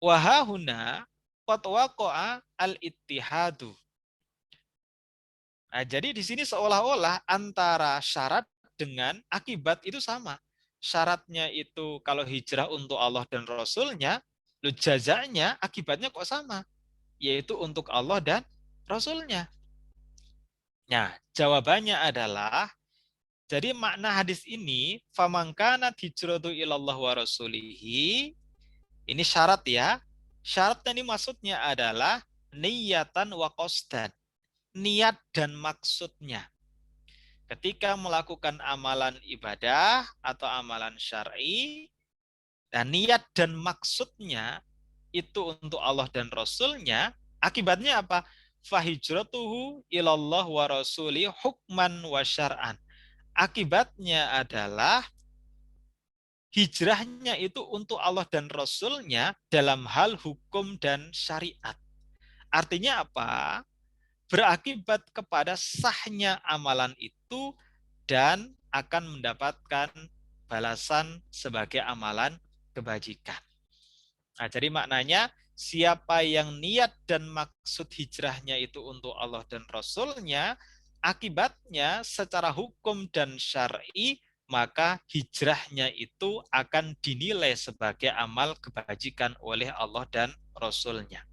wahahuna qad waqa'a al-ittihadu. Nah, jadi di sini seolah-olah antara syarat dengan akibat itu sama. Syaratnya itu kalau hijrah untuk Allah dan Rasulnya, jazanya, akibatnya kok sama. Yaitu untuk Allah dan Rasulnya. Nah, jawabannya adalah, jadi makna hadis ini, faman kanat hijratu ilallah wa rasulihi, ini syarat ya. Syaratnya ini maksudnya adalah niyatan wa qasdan. Niat dan maksudnya. Ketika melakukan amalan ibadah atau amalan syar'i, dan niat dan maksudnya itu untuk Allah dan Rasulnya, akibatnya apa? Fahijratuhu ilallah wa rasuli hukman wa syar'an. Akibatnya adalah hijrahnya itu untuk Allah dan Rasulnya dalam hal hukum dan syariat. Artinya apa? Berakibat kepada sahnya amalan itu dan akan mendapatkan balasan sebagai amalan kebajikan. Nah, jadi maknanya siapa yang niat dan maksud hijrahnya itu untuk Allah dan Rasulnya, akibatnya secara hukum dan syar'i, maka hijrahnya itu akan dinilai sebagai amal kebajikan oleh Allah dan Rasulnya.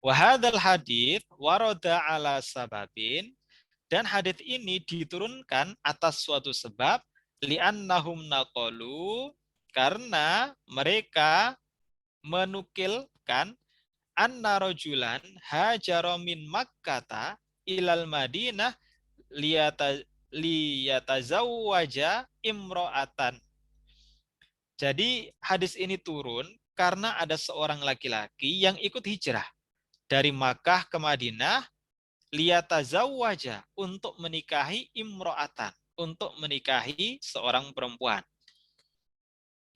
Wahadal hadith waroda ala sababin, dan hadith ini diturunkan atas suatu sebab, li'annahum naqalu, karena mereka menukilkan anna rajulan hajara min Makkata ilal Madinah liyatazawwaja imro'atan. Jadi hadis ini turun karena ada seorang laki-laki yang ikut hijrah dari Makkah ke Madinah liyatazawwaja, untuk menikahi imro'atan, untuk menikahi seorang perempuan.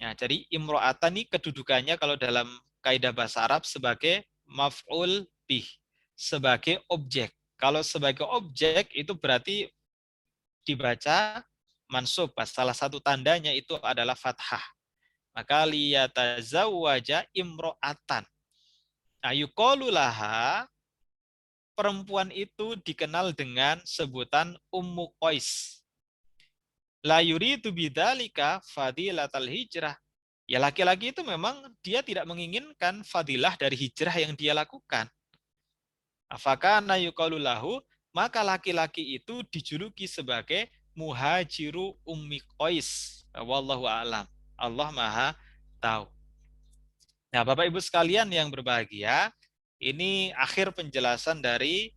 Ya, jadi imro'atan ini kedudukannya kalau dalam kaidah bahasa Arab sebagai maf'ul bih, sebagai objek. Kalau sebagai objek itu berarti dibaca mansub, salah satu tandanya itu adalah fathah. Maka liyatazawwaja imro'atan. Nah, yuqalu laha, perempuan itu dikenal dengan sebutan Ummu Qais. La yuridu bidzalika fadilatal hijrah. Ya laki-laki itu memang dia tidak menginginkan fadilah dari hijrah yang dia lakukan. Afakana yuqalu lahu, maka laki-laki itu dijuluki sebagai muhajiru ummi Qais. Wallahu a'lam. Allah Maha tahu. Nah, Bapak Ibu sekalian yang berbahagia, ini akhir penjelasan dari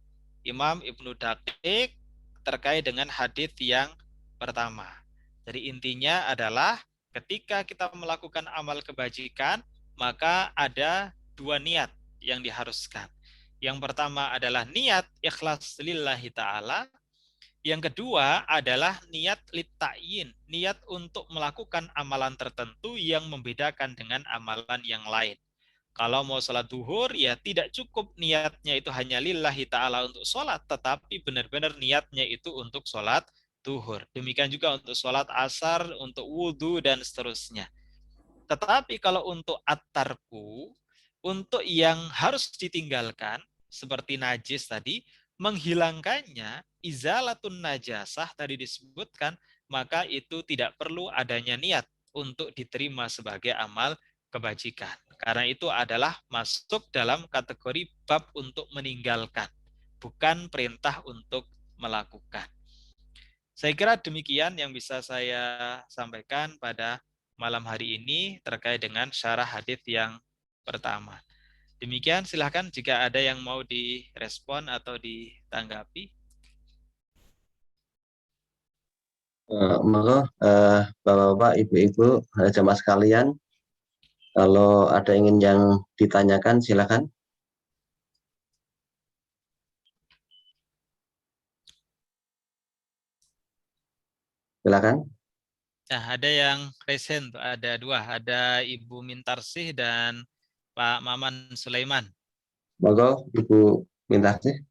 Imam Ibnu Daqiq terkait dengan hadis yang pertama. Jadi intinya adalah ketika kita melakukan amal kebajikan, maka ada dua niat yang diharuskan. Yang pertama adalah niat ikhlas lillahi ta'ala. Yang kedua adalah niat litta'yin, niat untuk melakukan amalan tertentu yang membedakan dengan amalan yang lain. Kalau mau sholat duhur, ya tidak cukup niatnya itu hanya lillahi ta'ala untuk sholat, tetapi benar-benar niatnya itu untuk sholat duhur. Demikian juga untuk sholat asar, untuk wudhu, dan seterusnya. Tetapi kalau untuk at-tarku, untuk yang harus ditinggalkan, seperti najis tadi, menghilangkannya, izalatun najasah tadi disebutkan, maka itu tidak perlu adanya niat untuk diterima sebagai amal kebajikan. Karena itu adalah masuk dalam kategori bab untuk meninggalkan, bukan perintah untuk melakukan. Saya kira demikian yang bisa saya sampaikan pada malam hari ini terkait dengan syarah hadis yang pertama. Demikian, silahkan jika ada yang mau direspon atau ditanggapi. Monggo Bapak-bapak, Ibu-ibu, jamaah sekalian, kalau ada ingin yang ditanyakan silakan. Silakan. Nah, ada yang resen, ada dua, ada Ibu Mintarsih dan Pak Maman Sulaiman. Monggo Ibu Mintarsih.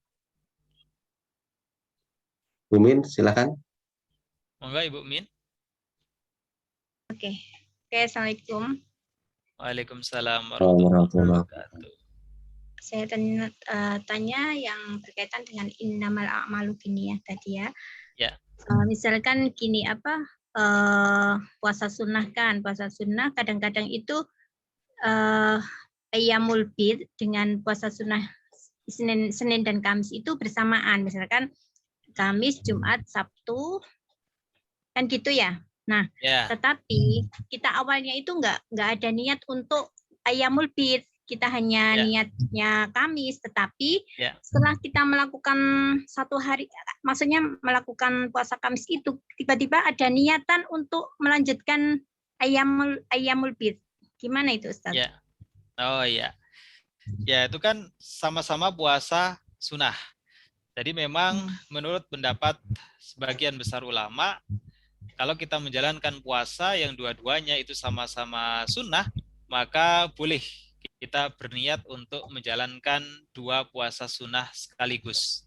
Bu Min, silakan. Monggo Ibu Min. Oke, Assalamualaikum. Waalaikumsalam warahmatullahi wabarakatuh. Saya tanya yang berkaitan dengan innamal a'malu binniyah tadi ya. Ya. Misalkan gini puasa sunnah kan, puasa sunnah kadang-kadang itu ayyamul bid dengan puasa sunnah Senin dan Kamis itu bersamaan. Misalkan Kamis, Jumat, Sabtu, kan gitu ya. Nah, tetapi kita awalnya itu nggak ada niat untuk ayyamul bid, kita hanya niatnya Kamis, tetapi setelah kita melakukan satu hari, maksudnya melakukan puasa Kamis itu, tiba-tiba ada niatan untuk melanjutkan ayyamul bid. Gimana itu, Ustaz? Ya. Oh iya. Ya, itu kan sama-sama puasa sunnah. Jadi memang menurut pendapat sebagian besar ulama, kalau kita menjalankan puasa yang dua-duanya itu sama-sama sunnah, maka boleh kita berniat untuk menjalankan dua puasa sunnah sekaligus.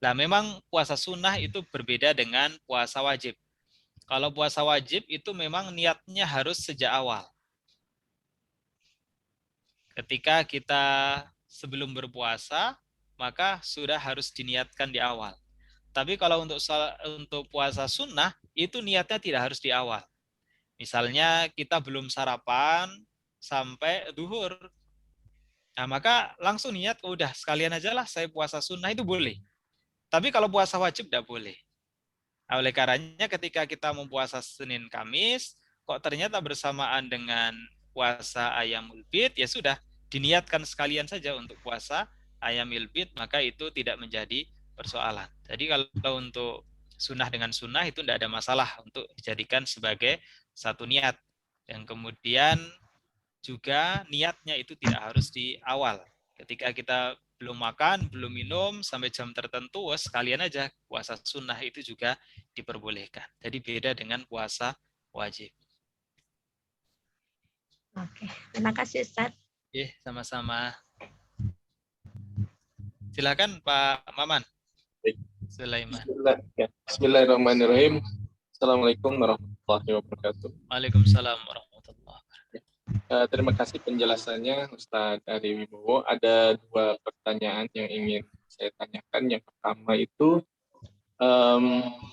Nah, memang puasa sunnah itu berbeda dengan puasa wajib. Kalau puasa wajib itu memang niatnya harus sejak awal. Ketika kita sebelum berpuasa, maka sudah harus diniatkan di awal. Tapi kalau untuk puasa sunnah, itu niatnya tidak harus di awal. Misalnya kita belum sarapan sampai duhur. Nah, maka langsung niat, udah sekalian aja lah saya puasa sunnah, itu boleh. Tapi kalau puasa wajib tidak boleh. Nah, oleh karenanya ketika kita mempuasa Senin Kamis, kok ternyata bersamaan dengan puasa Ayyamul Bid, ya sudah, diniatkan sekalian saja untuk puasa Ayyamul Bid, maka itu tidak menjadi persoalan. Jadi kalau untuk sunnah dengan sunnah itu tidak ada masalah untuk dijadikan sebagai satu niat. Yang kemudian juga niatnya itu tidak harus di awal. Ketika kita belum makan, belum minum, sampai jam tertentu, sekalian aja puasa sunnah itu juga diperbolehkan. Jadi beda dengan puasa wajib. Oke, terima kasih Ustaz. Sama-sama. Silakan Pak Maman. Sulaiman. Bismillahirrahmanirrahim. Assalamualaikum warahmatullahi wabarakatuh. Waalaikumsalam warahmatullahi wabarakatuh. Terima kasih penjelasannya Ustadz Ari Wibowo. Ada dua pertanyaan yang ingin saya tanyakan. Yang pertama itu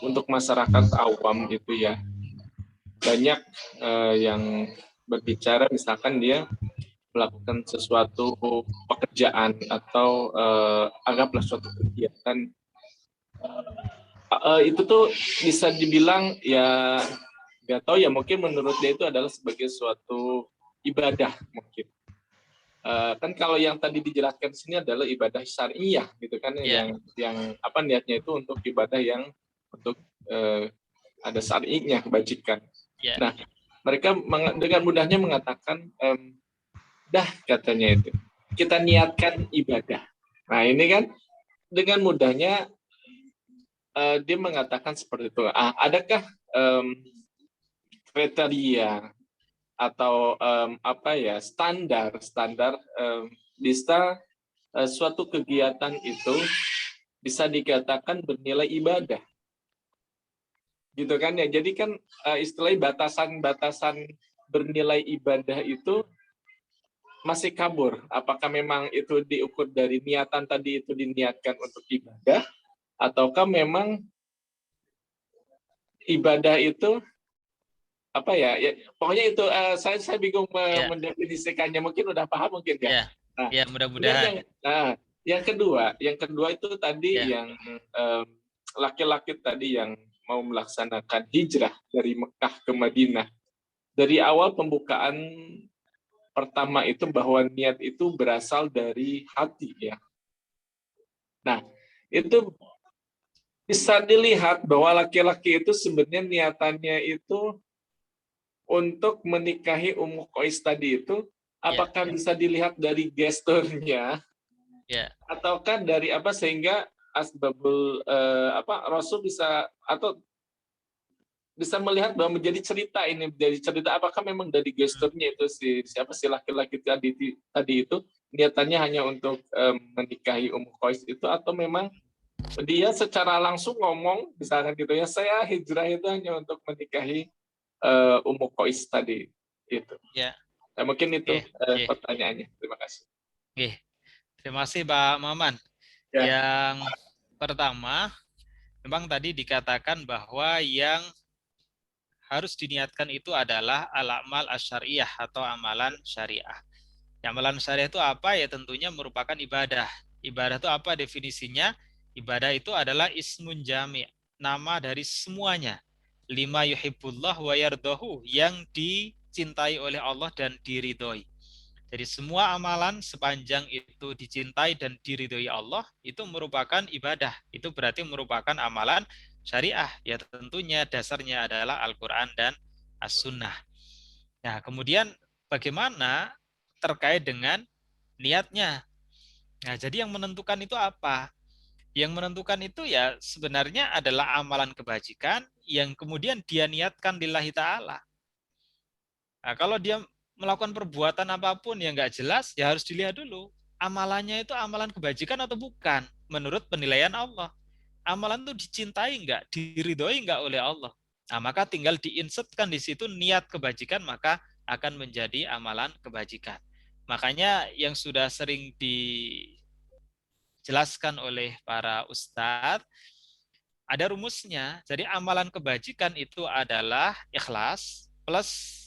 untuk masyarakat awam itu ya, banyak yang berbicara misalkan dia melakukan sesuatu pekerjaan atau anggaplah suatu kegiatan, itu tuh bisa dibilang ya nggak tahu ya, mungkin menurut dia itu adalah sebagai suatu ibadah mungkin. Kan kalau yang tadi dijelaskan di sini adalah ibadah syariah gitu kan, yang apa niatnya itu untuk ibadah yang untuk ada syariahnya, kebajikan. Nah, mereka dengan mudahnya mengatakan dah katanya itu kita niatkan ibadah. Nah ini kan dengan mudahnya dia mengatakan seperti itu. Adakah kriteria atau apa ya standar bisa suatu kegiatan itu bisa dikatakan bernilai ibadah, gitu kan ya? Jadi kan istilahnya batasan bernilai ibadah itu masih kabur. Apakah memang itu diukur dari niatan tadi itu diniatkan untuk ibadah, ataukah memang ibadah itu apa ya? Pokoknya itu saya bingung mendefinisikannya. Mungkin udah paham mungkin ya. Nah, mudah-mudahan. Yang kedua itu tadi yang laki-laki tadi yang mau melaksanakan hijrah dari Mekah ke Madinah. Dari awal pembukaan pertama itu bahwa niat itu berasal dari hati ya. Nah, itu bisa dilihat bahwa laki-laki itu sebenarnya niatannya itu untuk menikahi Ummu Qais tadi itu, apakah bisa dilihat dari gesturnya, ataukah dari apa sehingga asbabul Rasul bisa atau bisa melihat bahwa menjadi cerita ini, menjadi cerita apakah memang dari gesturnya itu si laki-laki tadi itu niatannya hanya untuk menikahi Ummu Qais itu, atau memang dia secara langsung ngomong misalkan gitu ya, saya hijrah itu hanya untuk menikahi Ummu Qais tadi itu. Nah, mungkin itu pertanyaannya. Terima kasih. Terima kasih Pak Maman. Yang pertama, memang tadi dikatakan bahwa yang harus diniatkan itu adalah al-amal asyariyah atau amalan syariah. Amalan syariah itu apa? Ya tentunya merupakan ibadah. Ibadah itu apa definisinya? Ibadah itu adalah ismun jami', nama dari semuanya. Lima yuhibbullah wa yardahu, yang dicintai oleh Allah dan diridhoi. Jadi semua amalan sepanjang itu dicintai dan diridhoi Allah, itu merupakan ibadah. Itu berarti merupakan amalan syariah. Ya tentunya dasarnya adalah Al-Quran dan As-Sunnah. Nah, kemudian bagaimana terkait dengan niatnya? Nah, jadi yang menentukan itu apa? Yang menentukan itu ya sebenarnya adalah amalan kebajikan yang kemudian dia niatkan lillahi ta'ala. Nah, kalau dia melakukan perbuatan apapun yang nggak jelas, ya harus dilihat dulu. Amalannya itu amalan kebajikan atau bukan, menurut penilaian Allah. Amalan itu dicintai nggak, diridhoi nggak oleh Allah. Nah, maka tinggal diinsertkan di situ niat kebajikan, maka akan menjadi amalan kebajikan. Makanya yang sudah sering dijelaskan oleh para ustadz, ada rumusnya. Jadi amalan kebajikan itu adalah ikhlas plus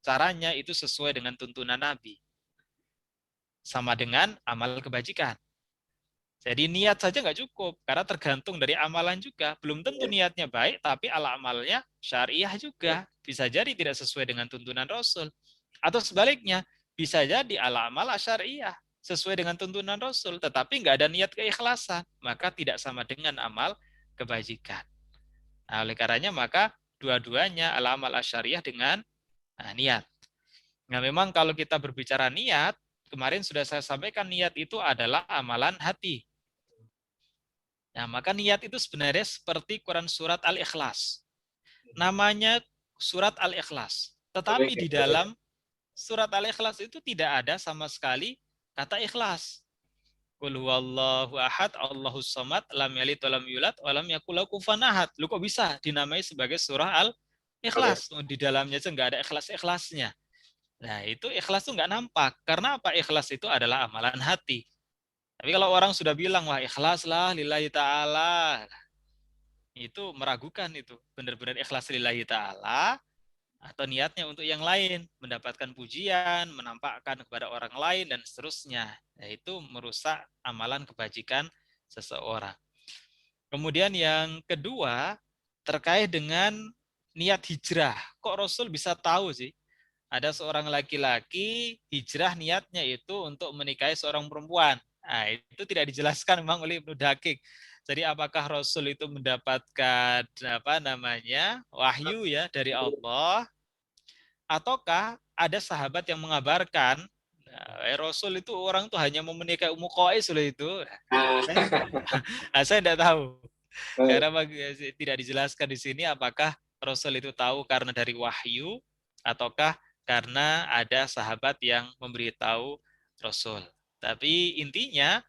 caranya itu sesuai dengan tuntunan Nabi. Sama dengan amal kebajikan. Jadi niat saja nggak cukup, karena tergantung dari amalan juga. Belum tentu niatnya baik, tapi amalnya syariah juga. Bisa jadi tidak sesuai dengan tuntunan Rasul. Atau sebaliknya, bisa jadi amal syariah sesuai dengan tuntunan Rasul, tetapi nggak ada niat keikhlasan, maka tidak sama dengan amal kebajikan. Nah, oleh karenanya maka dua-duanya amal syariah dengan niat. Nah, memang kalau kita berbicara niat, kemarin sudah saya sampaikan niat itu adalah amalan hati. Nah, maka niat itu sebenarnya seperti Quran surat Al-Ikhlas. Namanya surat Al-Ikhlas. Tetapi di dalam surat Al-Ikhlas itu tidak ada sama sekali kata ikhlas. Qul huwallahu ahad, Allahus samad, lam yalid walam yulad, walam yakul lahu kufuwan ahad. Lu kok bisa dinamai sebagai surah Al-Ikhlas? Di dalamnya itu enggak ada ikhlas-ikhlasnya. Nah, itu ikhlas itu enggak nampak. Karena apa? Ikhlas itu adalah amalan hati. Tapi kalau orang sudah bilang, wah ikhlaslah lillahi ta'ala, itu meragukan itu. Benar-benar ikhlas lillahi ta'ala, atau niatnya untuk yang lain, mendapatkan pujian, menampakkan kepada orang lain, dan seterusnya. Yaitu merusak amalan kebajikan seseorang. Kemudian yang kedua, terkait dengan niat hijrah. Kok Rasul bisa tahu sih? Ada seorang laki-laki hijrah niatnya itu untuk menikahi seorang perempuan. Nah, itu tidak dijelaskan memang oleh Ibnu Daqiq. Jadi apakah Rasul itu mendapatkan wahyu ya dari Allah, ataukah ada sahabat yang mengabarkan Rasul itu orang tuh hanya mau menikahi Ummu Qais loh itu. Saya tidak tahu. Karena tidak dijelaskan di sini apakah Rasul itu tahu karena dari wahyu ataukah karena ada sahabat yang memberitahu Rasul. Tapi intinya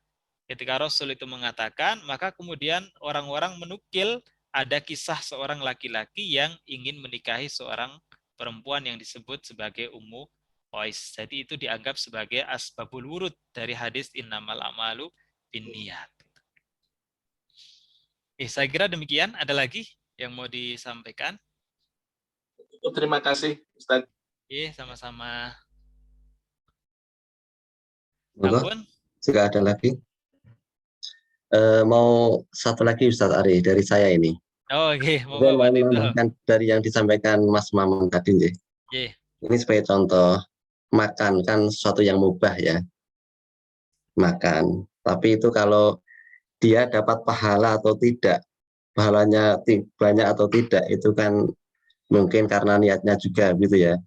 ketika Rasul itu mengatakan, maka kemudian orang-orang menukil ada kisah seorang laki-laki yang ingin menikahi seorang perempuan yang disebut sebagai Ummu Qais. Jadi itu dianggap sebagai asbabul wurud dari hadis innamal a'malu binniyat. Saya kira demikian. Ada lagi yang mau disampaikan? Terima kasih, Ustaz. Sama-sama. Ampun? Jika ada lagi. Mau satu lagi Ustaz Ari dari saya ini. Oke. Mau menambahkan dari yang disampaikan Mas Mamun tadi. Ini sebagai contoh, makan kan sesuatu yang mubah ya. Makan. Tapi itu kalau dia dapat pahala atau tidak, pahalanya banyak atau tidak, itu kan mungkin karena niatnya juga gitu ya.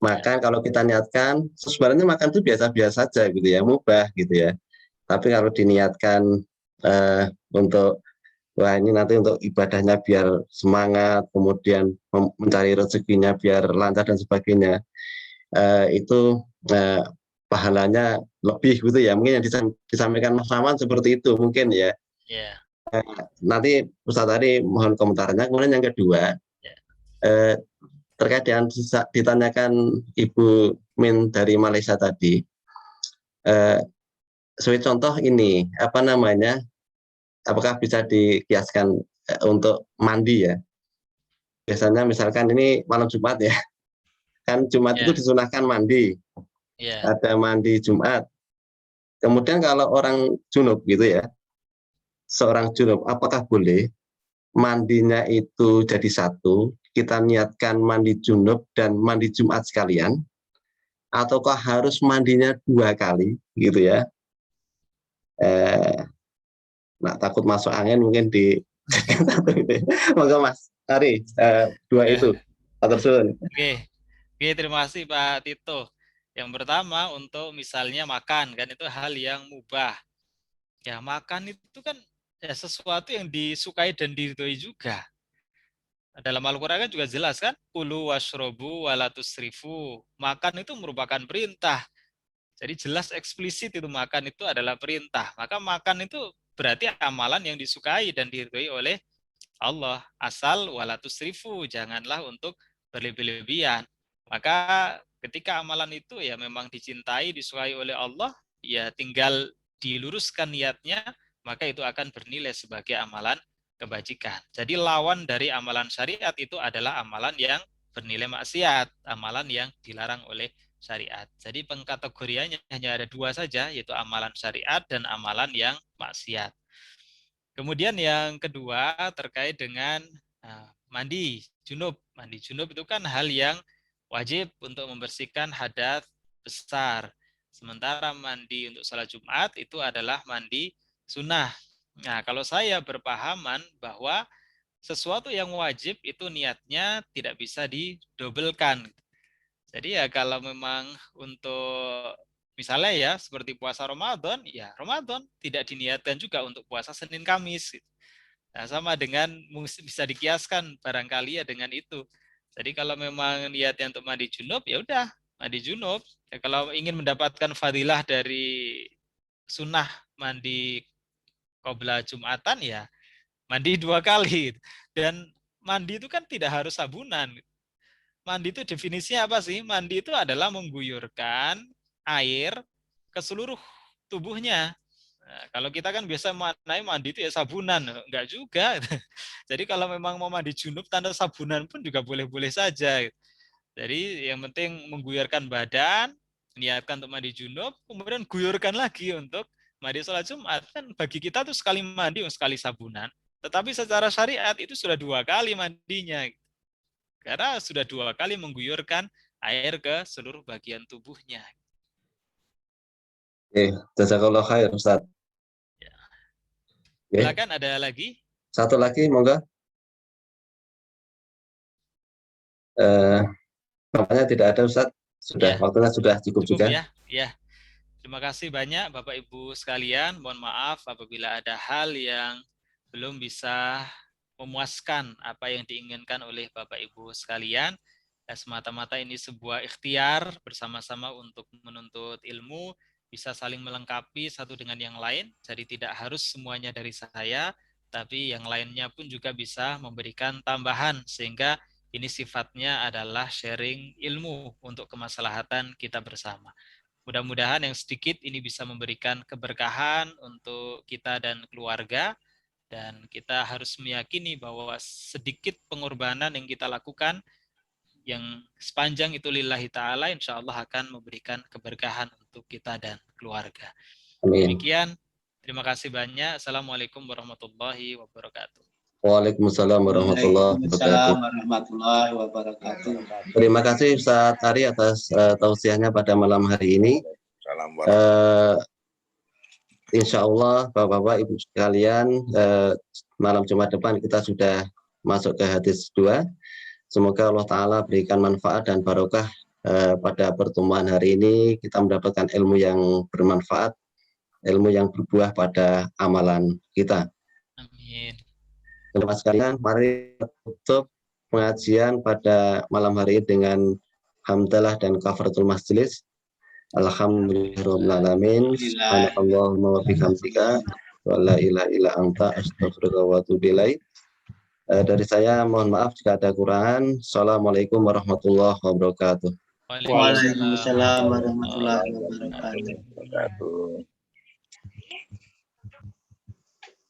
Makan kalau kita niatkan, sebenarnya makan itu biasa-biasa saja gitu ya, mubah gitu ya. Tapi kalau diniatkan untuk, wah ini nanti untuk ibadahnya biar semangat, kemudian mencari rezekinya biar lancar dan sebagainya, itu pahalanya lebih gitu ya. Mungkin yang disampaikan Mas Rahman seperti itu mungkin ya. Nanti Ustaz tadi mohon komentarnya. Kemudian yang kedua, terkait dengan ditanyakan Ibu Min dari Malaysia tadi, sebagai contoh ini, apakah bisa dikiaskan untuk mandi ya? Biasanya misalkan ini malam Jumat ya, kan Jumat itu disunahkan mandi, ada mandi Jumat. Kemudian kalau orang junub gitu ya, seorang junub, apakah boleh mandinya itu jadi satu, kita niatkan mandi junub dan mandi Jumat sekalian, ataukah harus mandinya 2 kali gitu ya? Nah, takut masuk angin mungkin di satu ini. Moga Mas Ari, 2 itu. Oke, terima kasih Pak Tito. Yang pertama untuk misalnya makan, kan itu hal yang mubah. Ya makan itu kan ya sesuatu yang disukai dan diridhoi juga. Dalam Al-Quran kan juga jelas kan, kulu washrobu wala tusrifu. Makan itu merupakan perintah. Jadi jelas eksplisit itu makan itu adalah perintah. Maka makan itu berarti amalan yang disukai dan diridhoi oleh Allah. Asal wala tusrifu, janganlah untuk berlebih-lebihan. Maka ketika amalan itu ya memang dicintai, disukai oleh Allah, ya tinggal diluruskan niatnya, maka itu akan bernilai sebagai amalan kebajikan. Jadi lawan dari amalan syariat itu adalah amalan yang bernilai maksiat, amalan yang dilarang oleh syariat. Jadi pengkategoriannya hanya ada 2 saja, yaitu amalan syariat dan amalan yang maksiat. Kemudian yang kedua terkait dengan mandi junub. Mandi junub itu kan hal yang wajib untuk membersihkan hadas besar. Sementara mandi untuk sholat Jumat itu adalah mandi sunnah. Nah, kalau saya berpahaman bahwa sesuatu yang wajib itu niatnya tidak bisa didobelkan. Jadi ya kalau memang untuk misalnya ya seperti puasa Ramadan, ya Ramadan tidak diniatkan juga untuk puasa Senin Kamis. Nah, sama dengan bisa dikiaskan barangkali ya dengan itu. Jadi kalau memang niatnya untuk mandi junub, ya udah mandi junub. Ya, kalau ingin mendapatkan fadilah dari sunnah mandi qobla Jumatan ya mandi 2 kali. Dan mandi itu kan tidak harus sabunan. Mandi itu definisinya apa sih? Mandi itu adalah mengguyurkan air ke seluruh tubuhnya. Nah, kalau kita kan biasa maknai mandi itu ya sabunan, enggak juga. Jadi kalau memang mau mandi junub tanpa sabunan pun juga boleh-boleh saja. Jadi yang penting mengguyurkan badan, niatkan untuk mandi junub, kemudian guyurkan lagi untuk mandi sholat Jumat. Kan bagi kita tuh sekali mandi, sekali sabunan. Tetapi secara syariat itu sudah 2 kali mandinya. Karena sudah 2 kali mengguyurkan air ke seluruh bagian tubuhnya. Jazakallah khair Ustaz. Ya. Silakan ada lagi? Satu lagi, monggo. Namanya tidak ada Ustaz. Sudah, waktunya sudah cukup juga. Ya, ya. Terima kasih banyak Bapak Ibu sekalian. Mohon maaf apabila ada hal yang belum bisa memuaskan apa yang diinginkan oleh Bapak Ibu sekalian. Semata-mata ini sebuah ikhtiar bersama-sama untuk menuntut ilmu, bisa saling melengkapi satu dengan yang lain. Jadi tidak harus semuanya dari saya, tapi yang lainnya pun juga bisa memberikan tambahan sehingga ini sifatnya adalah sharing ilmu untuk kemaslahatan kita bersama. Mudah-mudahan yang sedikit ini bisa memberikan keberkahan untuk kita dan keluarga, dan kita harus meyakini bahwa sedikit pengorbanan yang kita lakukan yang sepanjang itu lillahi ta'ala, insya Allah akan memberikan keberkahan untuk kita dan keluarga. Amin. Demikian, terima kasih banyak. Assalamualaikum warahmatullahi wabarakatuh. Waalaikumsalam warahmatullahi wabarakatuh. Terima kasih Ustaz Ari atas tausiahnya pada malam hari ini. Insya Allah Bapak-Bapak Ibu sekalian, malam Jumat depan kita sudah masuk ke hadis 2. Semoga Allah Ta'ala berikan manfaat dan barokah pada pertemuan hari ini. Kita mendapatkan ilmu yang bermanfaat, ilmu yang berbuah pada amalan kita. Amin. Teman-teman sekalian, mari tutup pengajian pada malam hari ini dengan hamdalah dan kafaratul majelis. Alhamdulillahirabbil alamin. Subhanallahumma wa bihamdika wa la ilaha illa anta astaghfiruka wa atubu ilaik. Dari saya mohon maaf jika ada kekurangan. Assalamualaikum warahmatullahi wabarakatuh. Waalaikumsalam warahmatullahi wabarakatuh.